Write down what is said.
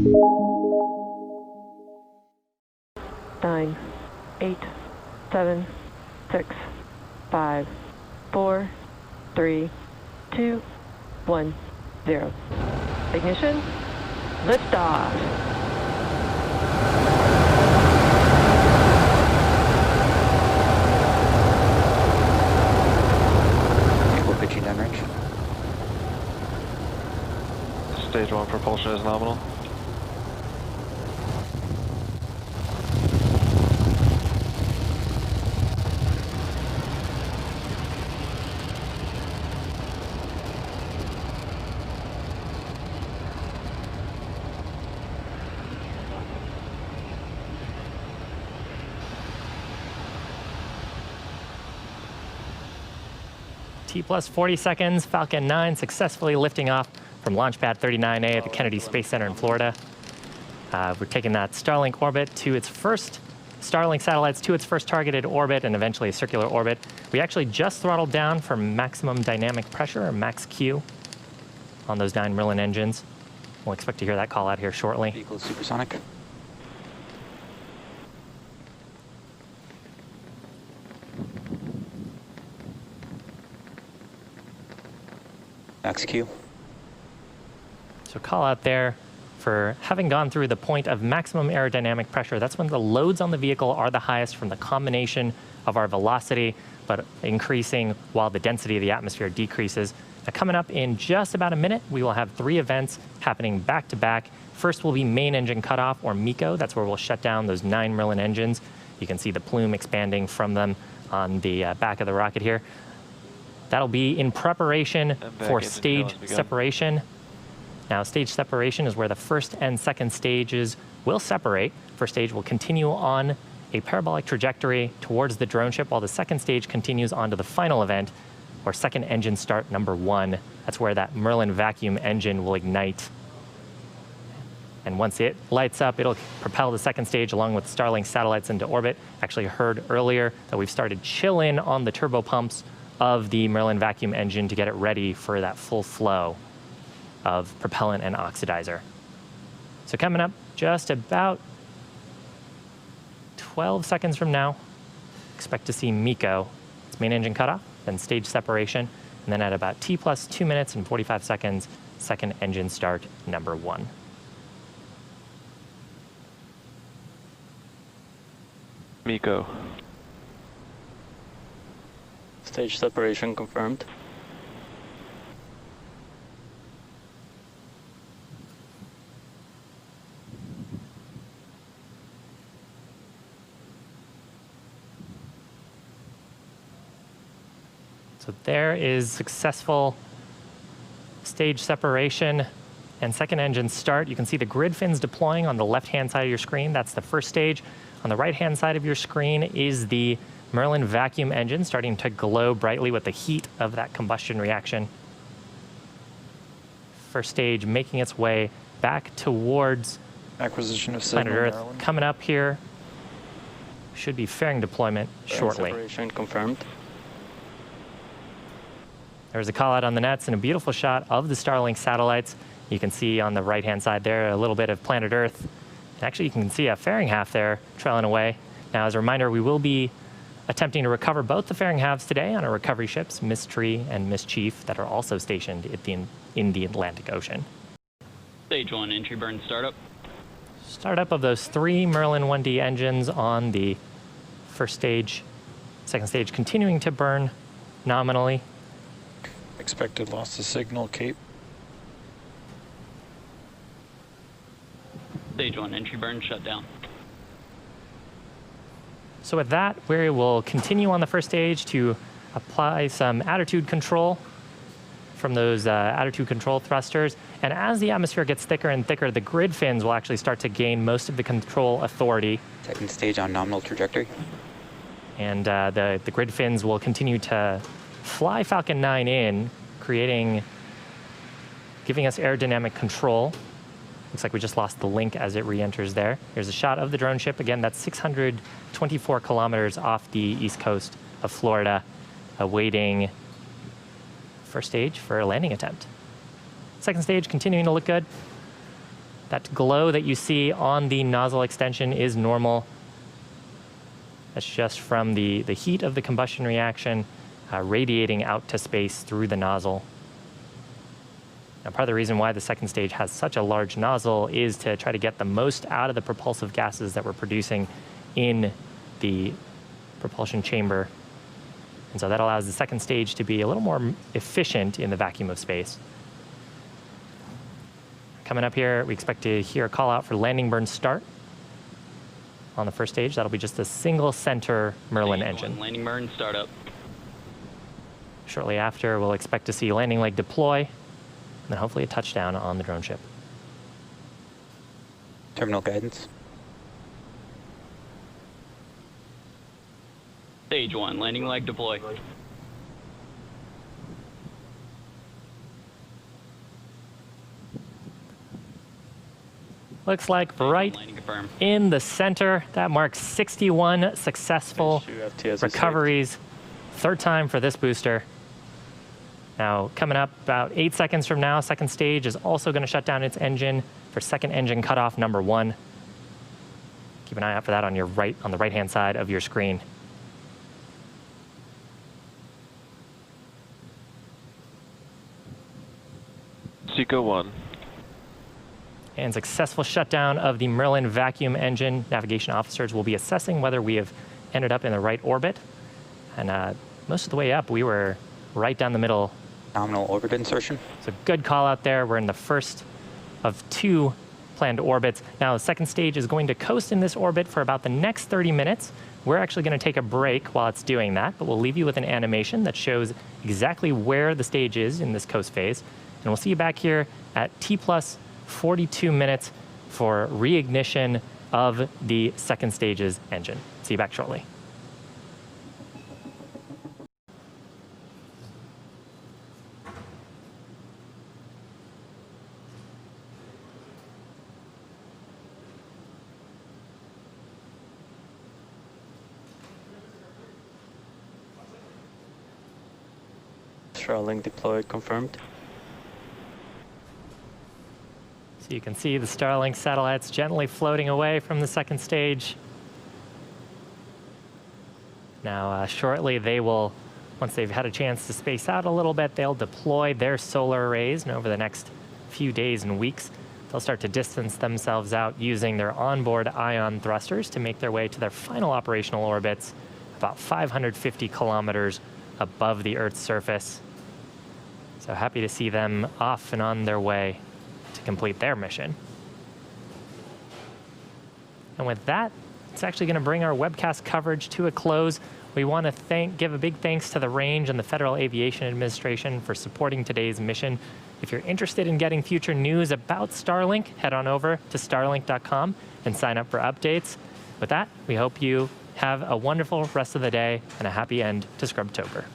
9, 8, 7, 6, 5, 4, 3, 2, 1, 0. Ignition, liftoff. We'll pitch you downrange. Stage 1 propulsion is nominal. T plus 40 seconds, Falcon 9 successfully lifting off from Launch Pad 39A at the Kennedy Space Center in Florida. We're taking that Starlink orbit to its first, Starlink satellites to its first targeted orbit and eventually a circular orbit. We actually just throttled down for maximum dynamic pressure, or max Q, on those 9 Merlin engines. We'll expect to hear that call out here shortly. Vehicle supersonic. Max Q. So call out there for having gone through the point of maximum aerodynamic pressure. That's when the loads on the vehicle are the highest from the combination of our velocity, but increasing while the density of the atmosphere decreases. Now, coming up in just about a minute, we will have 3 events happening back to back. First will be main engine cutoff, or MECO. That's where we'll shut down those 9 Merlin engines. You can see the plume expanding from them on the back of the rocket here. That'll be in preparation for stage separation. Now, stage separation is where the first and second stages will separate. First stage will continue on a parabolic trajectory towards the drone ship, while the second stage continues on to the final event, or second engine start number 1. That's where that Merlin vacuum engine will ignite. And once it lights up, it'll propel the second stage along with Starlink satellites into orbit. Actually heard earlier that we've started chill in on the turbo pumps of the Merlin vacuum engine to get it ready for that full flow of propellant and oxidizer. So coming up just about 12 seconds from now, expect to see MECO, its main engine cutoff, then stage separation, and then at about T plus 2 minutes and 45 seconds, second engine start number 1. MECO. Stage separation confirmed. So there is successful stage separation and second engine start. You can see the grid fins deploying on the left-hand side of your screen. That's the first stage. On the right-hand side of your screen is the Merlin vacuum engine starting to glow brightly with the heat of that combustion reaction. First stage making its way back towards Acquisition of planet signal, Earth. Maryland. Coming up here, should be fairing deployment shortly. Separation confirmed. There's a call out on the nets and a beautiful shot of the Starlink satellites. You can see on the right-hand side there a little bit of planet Earth. And actually, you can see a fairing half there trailing away. Now, as a reminder, we will be attempting to recover both the fairing halves today on our recovery ships, Mystery and Mischief, that are also stationed in the Atlantic Ocean. Stage 1 entry burn startup. Startup of those 3 Merlin 1D engines on the first stage. Second stage continuing to burn nominally. Expected loss of signal, Cape. Stage 1 entry burn shut down. So with that, we will continue on the first stage to apply some attitude control from those attitude control thrusters. And as the atmosphere gets thicker and thicker, the grid fins will actually start to gain most of the control authority. Second stage on nominal trajectory. And the grid fins will continue to fly Falcon 9 in, giving us aerodynamic control. Looks like we just lost the link as it re-enters there. Here's a shot of the drone ship. Again, that's 624 kilometers off the east coast of Florida, awaiting first stage for a landing attempt. Second stage continuing to look good. That glow that you see on the nozzle extension is normal. That's just from the heat of the combustion reaction radiating out to space through the nozzle. Now, part of the reason why the second stage has such a large nozzle is to try to get the most out of the propulsive gases that we're producing in the propulsion chamber. And so that allows the second stage to be a little more efficient in the vacuum of space. Coming up here, we expect to hear a call out for landing burn start on the first stage. That'll be just a single center Merlin engine. Landing burn startup. Shortly after, we'll expect to see landing leg deploy, and then hopefully a touchdown on the drone ship. Terminal guidance. Stage 1, landing leg deploy. Looks like right Landing confirmed. in the center. That marks 61 successful recoveries. Third time for this booster. Now, coming up about 8 seconds from now, second stage is also going to shut down its engine for second engine cutoff number 1. Keep an eye out for that on the right-hand side of your screen. Seco 1. And successful shutdown of the Merlin vacuum engine. Navigation officers will be assessing whether we have ended up in the right orbit. And most of the way up, we were right down the middle. Nominal orbit insertion. So good call out there. We're in the first of 2 planned orbits. Now, the second stage is going to coast in this orbit for about the next 30 minutes. We're actually going to take a break while it's doing that, but we'll leave you with an animation that shows exactly where the stage is in this coast phase. And we'll see you back here at T plus 42 minutes for reignition of the second stage's engine. See you back shortly. Starlink deployed confirmed. So you can see the Starlink satellites gently floating away from the second stage. Now, shortly they will, once they've had a chance to space out a little bit, they'll deploy their solar arrays, and over the next few days and weeks, they'll start to distance themselves out using their onboard ion thrusters to make their way to their final operational orbits, about 550 kilometers above the Earth's surface. So happy to see them off and on their way to complete their mission. And with that, it's actually going to bring our webcast coverage to a close. We want to give a big thanks to the Range and the Federal Aviation Administration for supporting today's mission. If you're interested in getting future news about Starlink, head on over to starlink.com and sign up for updates. With that, we hope you have a wonderful rest of the day and a happy end to Scrubtober.